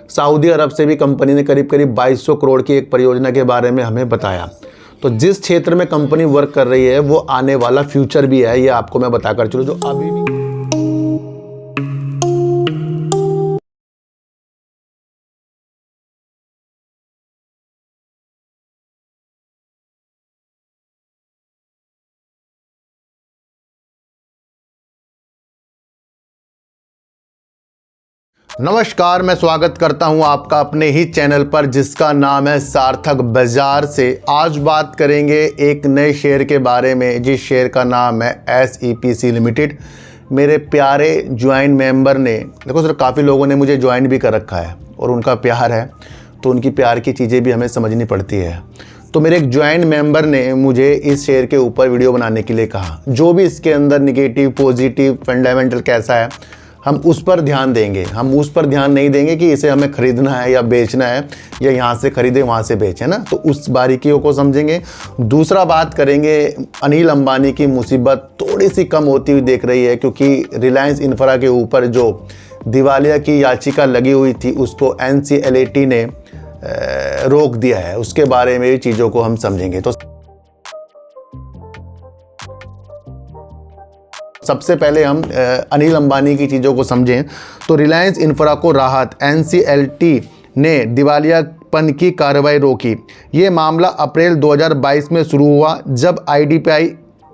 Saudi अरब से भी company ने करीब करीब 2200 करोड़ की एक परियोजना के बारे में हमें बताया। तो जिस क्षेत्र में कंपनी वर्क कर रही है वो आने वाला फ्यूचर भी है, ये आपको मैं बताकर चलूँ। जो अभी भी नमस्कार, मैं स्वागत करता हूं आपका अपने ही चैनल पर जिसका नाम है सार्थक बाजार से। आज बात करेंगे एक नए शेयर के बारे में जिस शेयर का नाम है SEPC लिमिटेड। मेरे प्यारे ज्वाइन मेंबर ने, देखो सर, काफ़ी लोगों ने मुझे ज्वाइन भी कर रखा है और उनका प्यार है, तो उनकी प्यार की चीज़ें भी हमें समझनी पड़ती है। तो मेरे एक ज्वाइन मेंबर ने मुझे इस शेयर के ऊपर वीडियो बनाने के लिए कहा। जो भी इसके अंदर निगेटिव पॉजिटिव फंडामेंटल कैसा है हम उस पर ध्यान देंगे। हम उस पर ध्यान नहीं देंगे कि इसे हमें खरीदना है या बेचना है या यहाँ से खरीदे वहाँ से बेचें ना, तो उस बारीकियों को समझेंगे। दूसरा बात करेंगे, अनिल अंबानी की मुसीबत थोड़ी सी कम होती हुई देख रही है क्योंकि रिलायंस इंफ्रा के ऊपर जो दिवालिया की याचिका लगी हुई थी उसको NCLAT ने रोक दिया है। उसके बारे में भी चीज़ों को हम समझेंगे। तो सबसे पहले हम अनिल अंबानी की चीज़ों को समझें तो रिलायंस इंफ्रा को राहत, NCLAT ने दिवालियापन की कार्रवाई रोकी। ये मामला अप्रैल 2022 में शुरू हुआ जब IDPI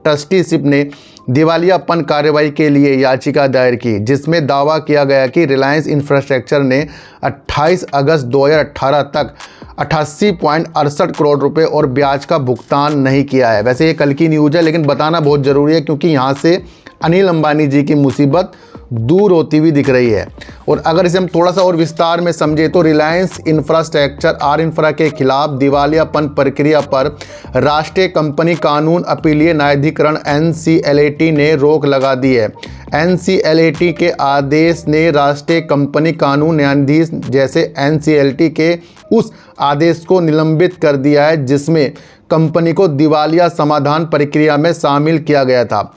ट्रस्टीशिप ने दिवालियापन कार्रवाई के लिए याचिका दायर की, जिसमें दावा किया गया कि रिलायंस इंफ्रास्ट्रक्चर ने 28 अगस्त 2018 तक 88.68 करोड़ रुपए और ब्याज का भुगतान नहीं किया है। वैसे ये कल की न्यूज़ है लेकिन बताना बहुत ज़रूरी है क्योंकि यहाँ से अनिल अंबानी जी की मुसीबत दूर होती हुई दिख रही है। और अगर इसे हम थोड़ा सा और विस्तार में समझें तो रिलायंस इंफ्रास्ट्रक्चर आर इंफ्रा के खिलाफ दिवालियापन प्रक्रिया पर राष्ट्रीय कंपनी कानून अपीलीय न्यायाधिकरण NCLAT ने रोक लगा दी है। NCLAT के आदेश ने राष्ट्रीय कंपनी कानून न्यायाधीश जैसे NCLAT के उस आदेश को निलंबित कर दिया है जिसमें कंपनी को दिवालिया समाधान प्रक्रिया में शामिल किया गया था।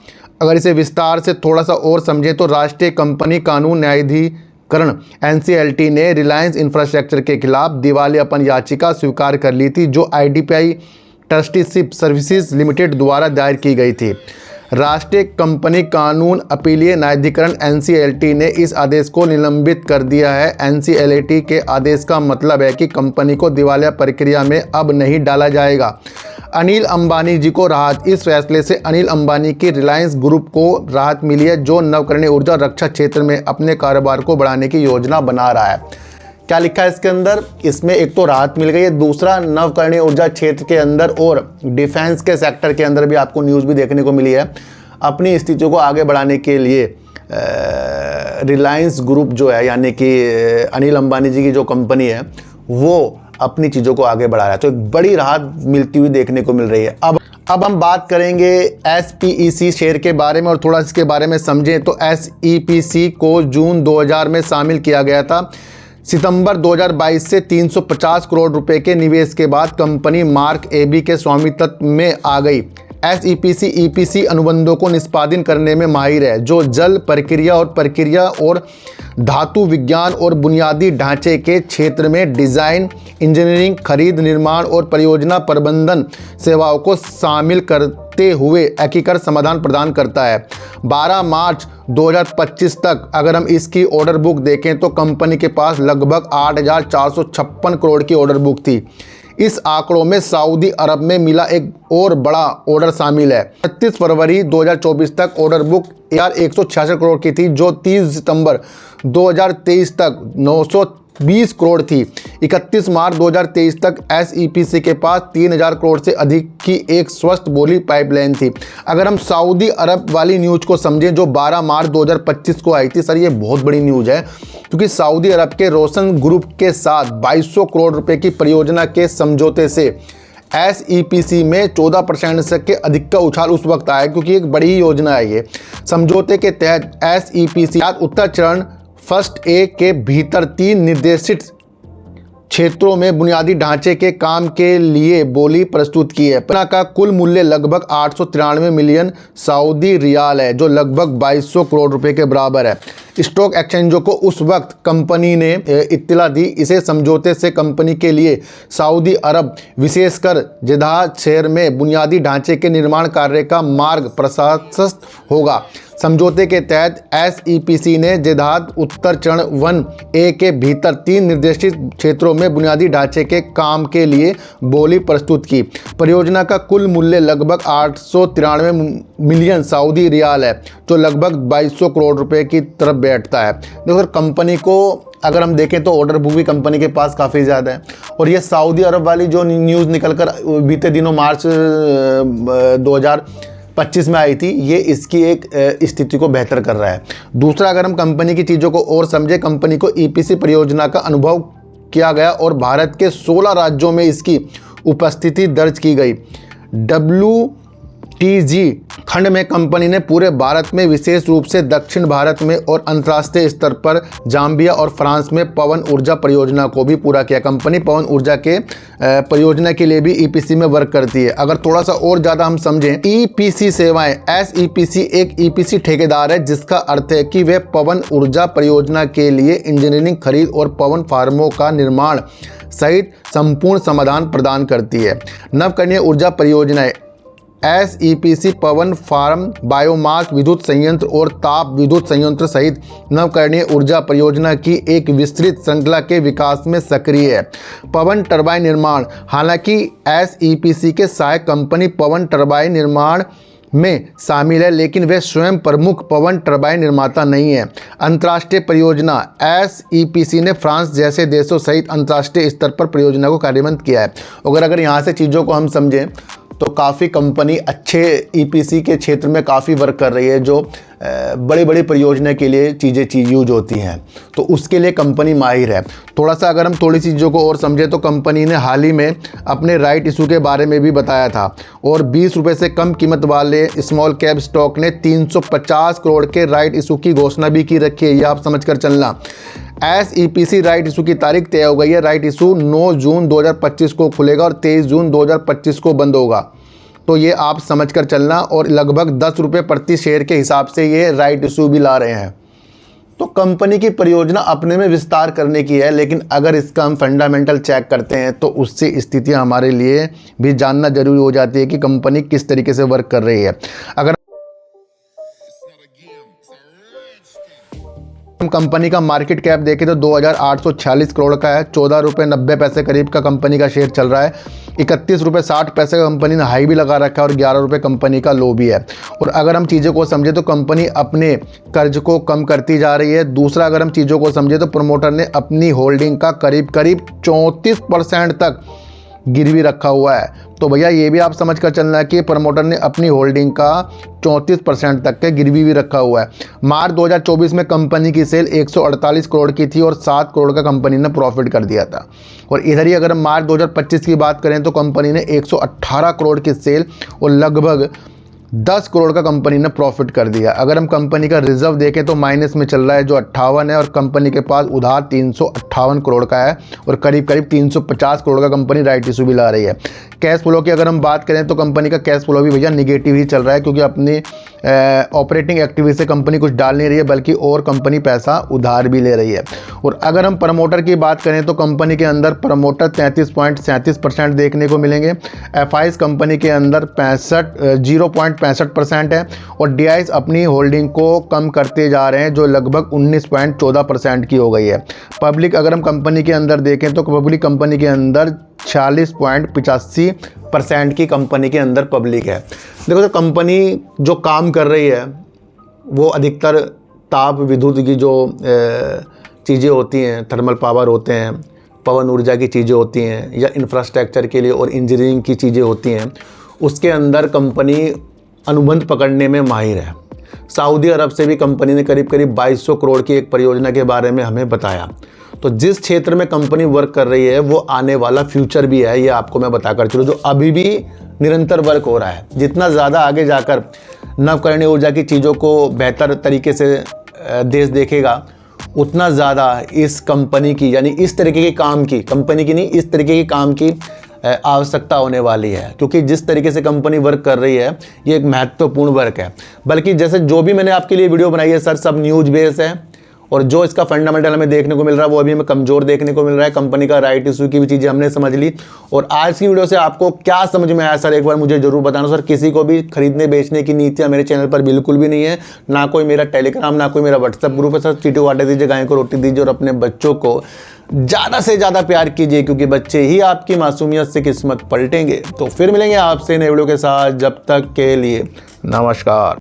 अगर इसे विस्तार से थोड़ा सा और समझें तो राष्ट्रीय कंपनी कानून न्यायाधिकरण NCLAT ने रिलायंस इंफ्रास्ट्रक्चर के खिलाफ दिवालियापन याचिका स्वीकार कर ली थी जो IDPI ट्रस्टीशिप सर्विसेज लिमिटेड द्वारा दायर की गई थी। राष्ट्रीय कंपनी कानून अपीलीय न्यायाधिकरण NCLAT ने इस आदेश को निलंबित कर दिया है। NCLAT के आदेश का मतलब है कि कंपनी को दिवालिया प्रक्रिया में अब नहीं डाला जाएगा। अनिल अंबानी जी को राहत, इस फैसले से अनिल अंबानी की रिलायंस ग्रुप को राहत मिली है जो नवकरणीय ऊर्जा रक्षा क्षेत्र में अपने कारोबार को बढ़ाने की योजना बना रहा है। क्या लिखा है इसके अंदर? इसमें एक तो राहत मिल गई है, दूसरा नवकरणीय ऊर्जा क्षेत्र के अंदर और डिफेंस के सेक्टर के अंदर भी आपको न्यूज़ भी देखने को मिली है। अपनी स्थितियों को आगे बढ़ाने के लिए रिलायंस ग्रुप जो है यानी कि अनिल अंबानी जी की जो कंपनी है वो अपनी चीज़ों को आगे बढ़ा रहा है। तो एक बड़ी राहत मिलती हुई देखने को मिल रही है। अब हम बात करेंगे SPEC शेयर के बारे में और थोड़ा इसके बारे में समझें तो SEPC को जून 2000 में शामिल किया गया था। सितंबर 2022 से 350 करोड़ रुपए के निवेश के बाद कंपनी मार्क AB के स्वामित्व में आ गई। SEPC EPC अनुबंधों को निष्पादन करने में माहिर है जो जल प्रक्रिया और धातु विज्ञान और बुनियादी ढांचे के क्षेत्र में डिज़ाइन, इंजीनियरिंग, खरीद, निर्माण और परियोजना प्रबंधन सेवाओं को शामिल करते हुए एकीकृत समाधान प्रदान करता है। 12 मार्च 2025 तक अगर हम इसकी ऑर्डर बुक देखें तो कंपनी के पास लगभग 8,456 करोड़ की ऑर्डर बुक थी। इस आंकड़ों में सऊदी अरब में मिला एक और बड़ा ऑर्डर शामिल है। 31 फरवरी 2024 तक ऑर्डर बुक 1,166 करोड़ की थी जो 30 सितंबर 2023 तक 920 करोड़ थी। 31 मार्च 2023 तक SEPC के पास 3,000 करोड़ से अधिक की एक स्वस्थ बोली पाइपलाइन थी। अगर हम सऊदी अरब वाली न्यूज़ को समझें जो 12 मार्च 2025 को आई थी, सर ये बहुत बड़ी न्यूज़ है क्योंकि सऊदी अरब के रोशन ग्रुप के साथ 2200 करोड़ रुपए की परियोजना के समझौते से SEPC में 14% के अधिक का उछाल उस वक्त आया क्योंकि एक बड़ी ही योजना है ये। समझौते के तहत SEPC उत्तर चरण फर्स्ट ए के भीतर 3 निर्देशित क्षेत्रों में बुनियादी ढांचे के काम के लिए बोली प्रस्तुत की है। परियोजना का कुल मूल्य लगभग 893 मिलियन सऊदी रियाल है, जो लगभग 2200 करोड़ रुपए के बराबर है। स्टॉक एक्सचेंजों को उस वक्त कंपनी ने इत्तला दी। इसे समझौते से कंपनी के लिए सऊदी अरब, विशेषकर जेद्दाह शहर में बुनियादी ढांचे के निर्माण कार्य का मार्ग प्रशस्त होगा। समझौते के तहत SEPC ने जेद्दाह उत्तर चरण 1A के भीतर 3 निर्देशित क्षेत्रों में बुनियादी ढांचे के काम के लिए बोली प्रस्तुत की। परियोजना का कुल मूल्य लगभग 893 मिलियन सऊदी रियाल है, जो लगभग 2200 करोड़ रुपए की तरफ बैठता है। देखो सर, कंपनी को अगर हम देखें तो ऑर्डर बुक भी कंपनी के पास काफ़ी ज़्यादा है। और ये सऊदी अरब वाली जो न्यूज़ निकलकर बीते दिनों मार्च 2025 में आई थी, ये इसकी एक स्थिति को बेहतर कर रहा है। दूसरा, अगर हम कंपनी की चीज़ों को और समझे, कंपनी को EPC परियोजना का अनुभव किया गया और भारत के 16 राज्यों में इसकी उपस्थिति दर्ज की गई। WTG खंड में कंपनी ने पूरे भारत में, विशेष रूप से दक्षिण भारत में और अंतर्राष्ट्रीय स्तर पर जाम्बिया और फ्रांस में पवन ऊर्जा परियोजना को भी पूरा किया। कंपनी पवन ऊर्जा के परियोजना के लिए भी EPC में वर्क करती है। अगर थोड़ा सा और ज़्यादा हम समझें, EPC सेवाएं, SEPC एक EPC ठेकेदार है, जिसका अर्थ है कि वह पवन ऊर्जा परियोजना के लिए इंजीनियरिंग, खरीद और पवन फार्मों का निर्माण सहित संपूर्ण समाधान प्रदान करती है। नवकरणीय ऊर्जा परियोजनाएं SEPC पवन फार्म, बायोमास विद्युत संयंत्र और ताप विद्युत संयंत्र सहित नवकरणीय ऊर्जा परियोजना की एक विस्तृत श्रृंखला के विकास में सक्रिय है। पवन टरबाइन निर्माण, हालांकि SEPC के सहायक कंपनी पवन टरबाइन निर्माण में शामिल है, लेकिन वे स्वयं प्रमुख पवन टरबाइन निर्माता नहीं है। अंतर्राष्ट्रीय परियोजना, SEPC ने फ्रांस जैसे देशों सहित अंतर्राष्ट्रीय स्तर पर परियोजना को कार्यान्वित किया है। अगर यहाँ से चीज़ों को हम समझें तो काफ़ी कंपनी अच्छे EPC के क्षेत्र में काफ़ी वर्क कर रही है, जो बड़ी बड़ी परियोजना के लिए चीज़ें यूज होती हैं, तो उसके लिए कंपनी माहिर है। थोड़ा सा अगर हम थोड़ी चीज़ों को और समझें तो कंपनी ने हाल ही में अपने राइट इशू के बारे में भी बताया था, और 20 रुपये से कम कीमत वाले स्मॉल कैप स्टॉक ने 350 करोड़ के राइट इशू की घोषणा भी की रखी है। ये आप समझ कर चलना। SEPC राइट इशू की तारीख तय हो गई है। राइट इशू 9 जून 2025 को खुलेगा और 23 जून 2025 को बंद होगा, तो ये आप समझ कर चलना। और लगभग 10 रुपये प्रति शेयर के हिसाब से ये राइट इशू भी ला रहे हैं। तो कंपनी की परियोजना अपने में विस्तार करने की है, लेकिन अगर इसका हम फंडामेंटल चेक करते हैं तो उससे स्थितियाँ हमारे लिए भी जानना जरूरी हो जाती है कि कंपनी किस तरीके से वर्क कर रही है। अगर हम कंपनी का मार्केट कैप देखें तो 2846 करोड़ का है। 14 रुपये 90 पैसे करीब का कंपनी का शेयर चल रहा है। 31 रुपये 60 पैसे का कंपनी ने हाई भी लगा रखा है और 11 रुपये कंपनी का लो भी है। और अगर हम चीज़ों को समझे तो कंपनी अपने कर्ज को कम करती जा रही है। दूसरा, अगर हम चीज़ों को समझे तो प्रमोटर ने अपनी होल्डिंग का करीब 34% तक गिरवी रखा हुआ है। तो भैया ये भी आप समझ कर चलना है कि प्रमोटर ने अपनी होल्डिंग का 34% तक के गिरवी भी रखा हुआ है। मार्च 2024 में कंपनी की सेल 148 करोड़ की थी और 7 करोड़ का कंपनी ने प्रॉफिट कर दिया था। और इधर ही अगर हम मार्च 2025 की बात करें तो कंपनी ने 118 करोड़ की सेल और लगभग 10 करोड़ का कंपनी ने प्रॉफिट कर दिया। अगर हम कंपनी का रिजर्व देखें तो माइनस में चल रहा है, जो 58 है, और कंपनी के पास उधार 358 करोड़ का है और करीब 350 करोड़ का कंपनी राइट इशू भी ला रही है। कैश फ्लो की अगर हम बात करें तो कंपनी का कैश फ्लो भी भैया निगेटिव ही चल रहा है, क्योंकि अपनी ऑपरेटिंग एक्टिविटी से कंपनी कुछ डाल नहीं रही है, बल्कि और कंपनी पैसा उधार भी ले रही है। और अगर हम प्रमोटर की बात करें तो कंपनी के अंदर प्रमोटर 33.37% देखने को मिलेंगे। FIs कंपनी के अंदर 0.65% है और DIs अपनी होल्डिंग को कम करते जा रहे हैं, जो लगभग 19.14% की हो गई है। पब्लिक अगर हम कंपनी के अंदर देखें तो पब्लिक कंपनी के अंदर 46.85% की कंपनी के अंदर पब्लिक है। देखो तो कंपनी जो काम कर रही है वो अधिकतर ताप विद्युत की जो चीज़ें होती हैं, थर्मल पावर होते हैं, पवन ऊर्जा की चीज़ें होती हैं, या इंफ्रास्ट्रक्चर के लिए और इंजीनियरिंग की चीज़ें होती हैं, उसके अंदर कंपनी अनुबंध पकड़ने में माहिर है। सऊदी अरब से भी कंपनी ने करीब 2200 करोड़ की एक परियोजना के बारे में हमें बताया। तो जिस क्षेत्र में कंपनी वर्क कर रही है वो आने वाला फ्यूचर भी है, ये आपको मैं बताकर चलूँ, जो अभी भी निरंतर वर्क हो रहा है। जितना ज़्यादा आगे जाकर नवकरणीय ऊर्जा की चीज़ों को बेहतर तरीके से देश देखेगा, उतना ज़्यादा इस कंपनी की, यानी इस तरीके के काम की, कंपनी की नहीं, इस तरीके के काम की आवश्यकता होने वाली है। क्योंकि जिस तरीके से कंपनी वर्क कर रही है ये एक महत्वपूर्ण वर्क है। बल्कि जैसे जो भी मैंने आपके लिए वीडियो बनाई है सर, सब न्यूज बेस है, और जो इसका फंडामेंटल हमें देखने को मिल रहा है वो अभी हमें कमज़ोर देखने को मिल रहा है। कंपनी का राइट इशू की भी चीज़ें हमने समझ ली। और आज की वीडियो से आपको क्या समझ में आया सर, एक बार मुझे जरूर बताना सर। किसी को भी खरीदने बेचने की नीतियाँ मेरे चैनल पर बिल्कुल भी नहीं है, ना कोई मेरा टेलीग्राम, ना कोई मेरा व्हाट्सएप ग्रुप है। सर चीटू वाटे दीजिए, गाय को रोटी दीजिए, और अपने बच्चों को ज़्यादा से ज़्यादा प्यार कीजिए, क्योंकि बच्चे ही आपकी मासूमियत से किस्मत पलटेंगे। तो फिर मिलेंगे आपसे नए वीडियो के साथ, जब तक के लिए नमस्कार।